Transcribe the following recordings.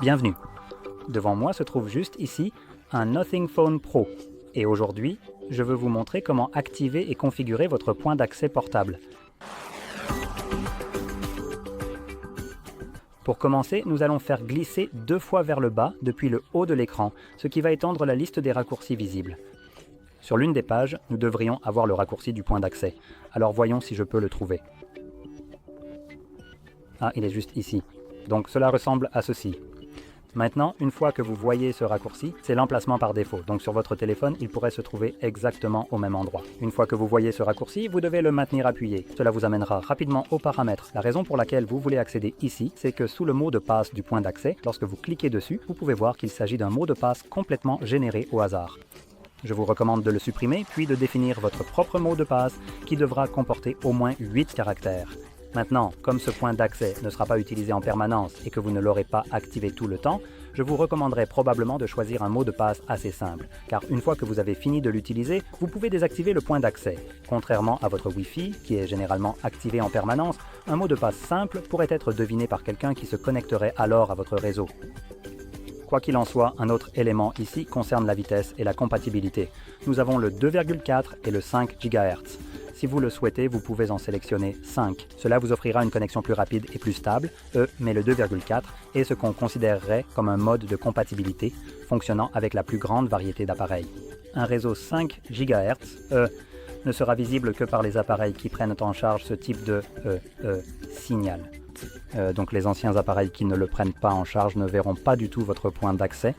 Bienvenue. Devant moi se trouve juste ici un Nothing Phone Pro. Et aujourd'hui, je veux vous montrer comment activer et configurer votre point d'accès portable. Pour commencer, nous allons faire glisser 2 fois vers le bas depuis le haut de l'écran, ce qui va étendre la liste des raccourcis visibles. Sur l'une des pages, nous devrions avoir le raccourci du point d'accès. Alors voyons si je peux le trouver. Ah, il est juste ici. Donc cela ressemble à ceci. Maintenant, une fois que vous voyez ce raccourci, c'est l'emplacement par défaut. Donc sur votre téléphone, il pourrait se trouver exactement au même endroit. Une fois que vous voyez ce raccourci, vous devez le maintenir appuyé. Cela vous amènera rapidement aux paramètres. La raison pour laquelle vous voulez accéder ici, c'est que sous le mot de passe du point d'accès, lorsque vous cliquez dessus, vous pouvez voir qu'il s'agit d'un mot de passe complètement généré au hasard. Je vous recommande de le supprimer, puis de définir votre propre mot de passe qui devra comporter au moins 8 caractères. Maintenant, comme ce point d'accès ne sera pas utilisé en permanence et que vous ne l'aurez pas activé tout le temps, je vous recommanderais probablement de choisir un mot de passe assez simple, car une fois que vous avez fini de l'utiliser, vous pouvez désactiver le point d'accès. Contrairement à votre Wi-Fi, qui est généralement activé en permanence, un mot de passe simple pourrait être deviné par quelqu'un qui se connecterait alors à votre réseau. Quoi qu'il en soit, un autre élément ici concerne la vitesse et la compatibilité. Nous avons le 2,4 et le 5 GHz. Si vous le souhaitez, vous pouvez en sélectionner 5. Cela vous offrira une connexion plus rapide et plus stable, mais le 2,4 est ce qu'on considérerait comme un mode de compatibilité fonctionnant avec la plus grande variété d'appareils. Un réseau 5 GHz ne sera visible que par les appareils qui prennent en charge ce type de signal. Donc les anciens appareils qui ne le prennent pas en charge ne verront pas du tout votre point d'accès.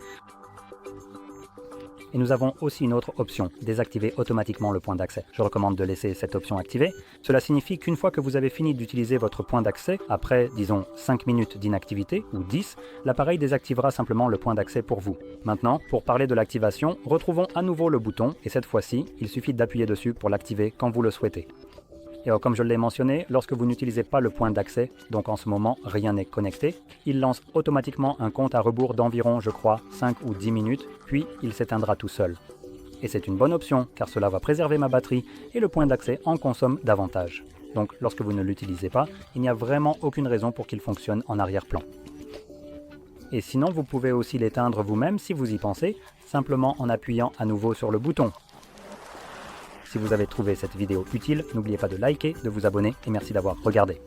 Et nous avons aussi une autre option, désactiver automatiquement le point d'accès. Je recommande de laisser cette option activée. Cela signifie qu'une fois que vous avez fini d'utiliser votre point d'accès, après, disons, 5 minutes d'inactivité, ou 10, l'appareil désactivera simplement le point d'accès pour vous. Maintenant, pour parler de l'activation, retrouvons à nouveau le bouton, et cette fois-ci, il suffit d'appuyer dessus pour l'activer quand vous le souhaitez. Et comme je l'ai mentionné, lorsque vous n'utilisez pas le point d'accès, donc en ce moment rien n'est connecté, il lance automatiquement un compte à rebours d'environ, je crois, 5 ou 10 minutes, puis il s'éteindra tout seul. Et c'est une bonne option, car cela va préserver ma batterie et le point d'accès en consomme davantage. Donc lorsque vous ne l'utilisez pas, il n'y a vraiment aucune raison pour qu'il fonctionne en arrière-plan. Et sinon, vous pouvez aussi l'éteindre vous-même si vous y pensez, simplement en appuyant à nouveau sur le bouton. Si vous avez trouvé cette vidéo utile, n'oubliez pas de liker, de vous abonner et merci d'avoir regardé.